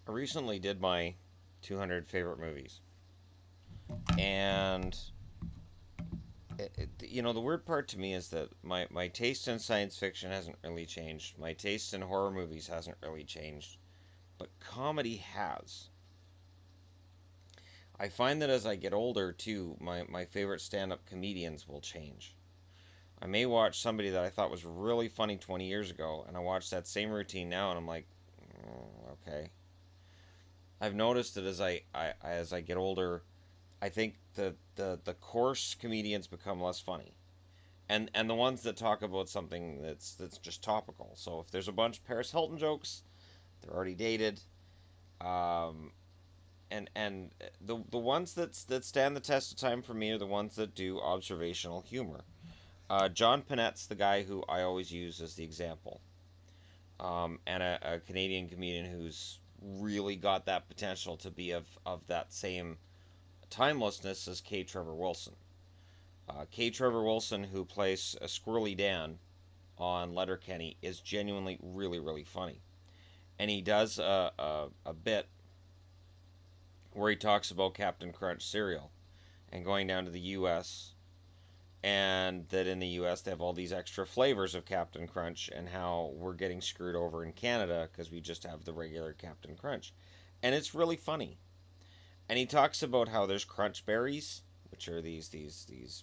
I recently did my 200 favorite movies, and the weird part to me is that my taste in science fiction hasn't really changed. My taste in horror movies hasn't really changed, but comedy has. I find that as I get older, too, my favorite stand up comedians will change. I may watch somebody that I thought was really funny 20 years ago, and I watch that same routine now, and I'm like, okay. I've noticed that as I get older, I think the coarse comedians become less funny, and the ones that talk about something that's just topical. So if there's a bunch of Paris Hilton jokes, they're already dated. Um, and the ones that stand the test of time for me are the ones that do observational humor. John Panette's the guy who I always use as the example, and a Canadian comedian who's really got that potential to be of that same timelessness as K. Trevor Wilson. K. Trevor Wilson, who plays a Squirrely Dan on Letterkenny, is genuinely really, really funny. And he does a bit where he talks about Captain Crunch cereal and going down to the U.S. and that in the U.S. they have all these extra flavors of Captain Crunch and how we're getting screwed over in Canada because we just have the regular Captain Crunch. And it's really funny. And he talks about how there's crunch berries, which are these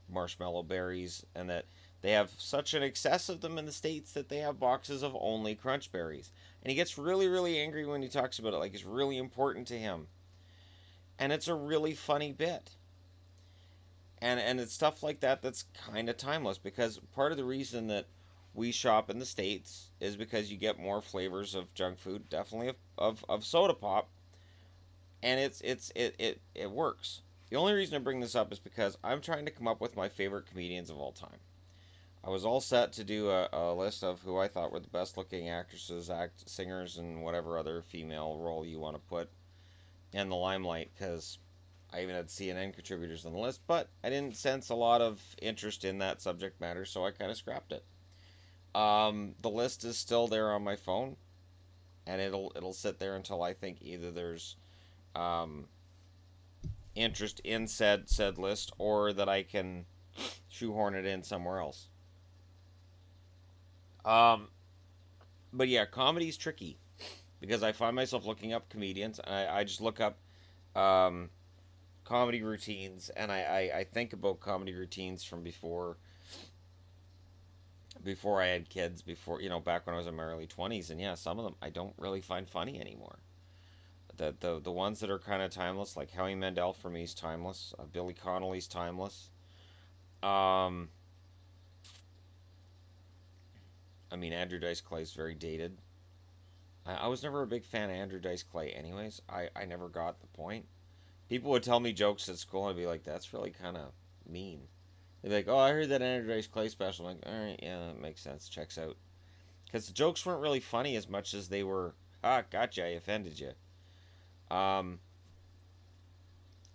marshmallow berries, and that they have such an excess of them in the States that they have boxes of only crunch berries. And he gets really, really angry when he talks about it, like it's really important to him. And it's a really funny bit. And it's stuff like that that's kind of timeless, because part of the reason that we shop in the States is because you get more flavors of junk food, definitely of soda pop, and it works. The only reason I bring this up is because I'm trying to come up with my favorite comedians of all time. I was all set to do a list of who I thought were the best looking actresses, singers, and whatever other female role you want to put in the limelight, because I even had CNN contributors on the list, but I didn't sense a lot of interest in that subject matter, so I kind of scrapped it. The list is still there on my phone, and it'll sit there until I think either there's um, interest in said list, or that I can shoehorn it in somewhere else. Um, but yeah, comedy's tricky because I find myself looking up comedians. And I just look up um, comedy routines, and I think about comedy routines from before I had kids, before, back when I was in my early 20s, and yeah, some of them I don't really find funny anymore. The ones that are kind of timeless, like Howie Mandel for me is timeless. Billy Connolly's timeless. Um, I mean, Andrew Dice Clay's very dated. I was never a big fan of Andrew Dice Clay, anyways. I never got the point. People would tell me jokes at school, and I'd be like, "That's really kind of mean." They'd be like, "Oh, I heard that Andrew Dice Clay special." I'm like, "All right, yeah, that makes sense. Checks out." Because the jokes weren't really funny as much as they were, gotcha, I offended you. Um,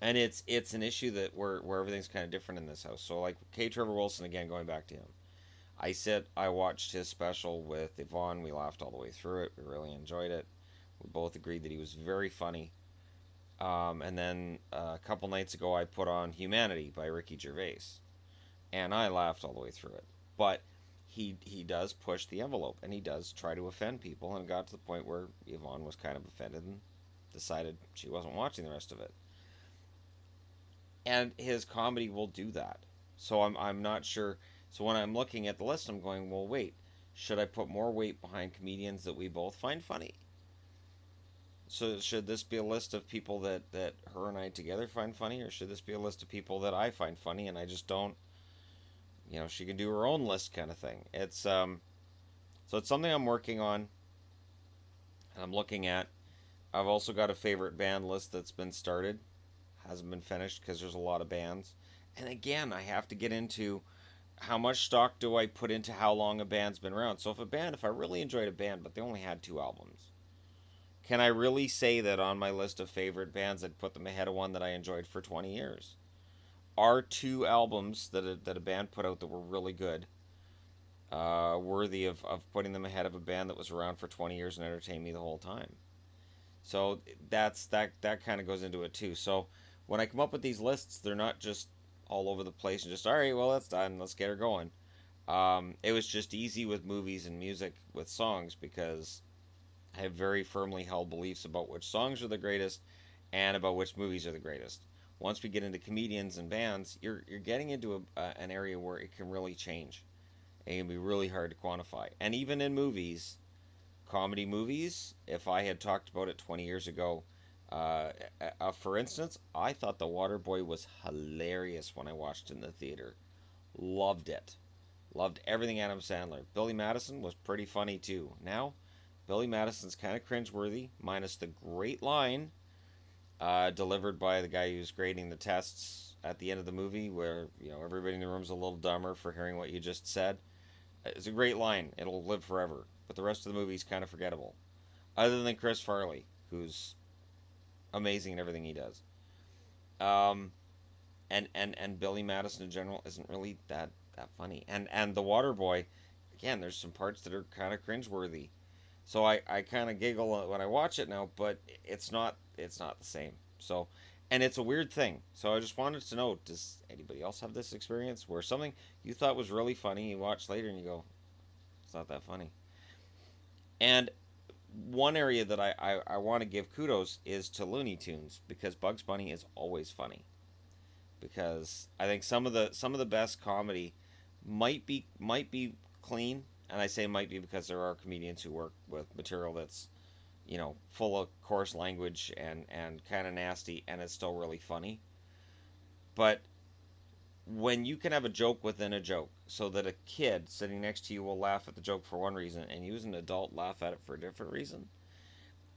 and it's an issue that where everything's kind of different in this house. So like K. Trevor Wilson, again, going back to him. I watched his special with Yvonne. We laughed all the way through it. We really enjoyed it. We both agreed that he was very funny. And then a couple nights ago, I put on Humanity by Ricky Gervais, and I laughed all the way through it. But he does push the envelope, and he does try to offend people, and it got to the point where Yvonne was kind of offended and decided she wasn't watching the rest of it. And his comedy will do that. So I'm not sure. So when I'm looking at the list, I'm going, well, wait, should I put more weight behind comedians that we both find funny? So should this be a list of people that her and I together find funny, or should this be a list of people that I find funny and I just don't? She can do her own list kind of thing. So it's something I'm working on and I'm looking at. I've also got a favorite band list that's been started, hasn't been finished because there's a lot of bands. And again, I have to get into how much stock do I put into how long a band's been around. So if I really enjoyed a band but they only had 2 albums, can I really say that on my list of favorite bands I'd put them ahead of one that I enjoyed for 20 years? Are 2 albums that a band put out that were really good worthy of putting them ahead of a band that was around for 20 years and entertained me the whole time? So that kind of goes into it too. So when I come up with these lists, they're not just all over the place and just all right, well that's done, let's get her going. It was just easy with movies and music with songs because I have very firmly held beliefs about which songs are the greatest and about which movies are the greatest. Once we get into comedians and bands, you're getting into an area where it can really change. It can be really hard to quantify. And even in movies, comedy movies, if I had talked about it 20 years ago, for instance, I thought The Waterboy was hilarious when I watched it in the theater. Loved it. Loved everything Adam Sandler. Billy Madison was pretty funny too. Now, Billy Madison's kind of cringeworthy, minus the great line delivered by the guy who's grading the tests at the end of the movie, where everybody in the room's a little dumber for hearing what you just said. It's a great line. It'll live forever. But the rest of the movie's kind of forgettable. Other than Chris Farley, who's amazing in everything he does. Um, and Billy Madison in general isn't really that funny. And The Waterboy, again, there's some parts that are kind of cringeworthy. So I kind of giggle when I watch it now, but it's not the same. So, and it's a weird thing. So I just wanted to know, does anybody else have this experience where something you thought was really funny, you watch later and you go, it's not that funny. And one area that I want to give kudos is to Looney Tunes because Bugs Bunny is always funny. Because I think some of the best comedy might be clean, and I say might be because there are comedians who work with material that's full of coarse language and kind of nasty, and it's still really funny. But when you can have a joke within a joke, so that a kid sitting next to you will laugh at the joke for one reason, and you as an adult laugh at it for a different reason,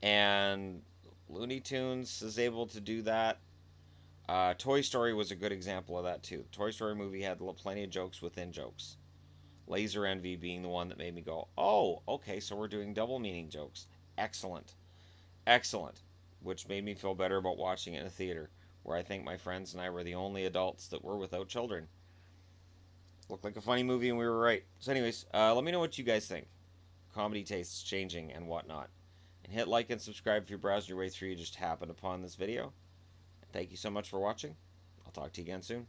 and Looney Tunes is able to do that. Toy Story was a good example of that too. The Toy Story movie had plenty of jokes within jokes. Laser Envy being the one that made me go, oh, okay, so we're doing double meaning jokes. Excellent. Excellent. Which made me feel better about watching it in a theater, where I think my friends and I were the only adults that were without children. Looked like a funny movie and we were right. So anyways, let me know what you guys think. Comedy tastes changing and whatnot. And hit like and subscribe if you're browsing your way through, you just happened upon this video. Thank you so much for watching. I'll talk to you again soon.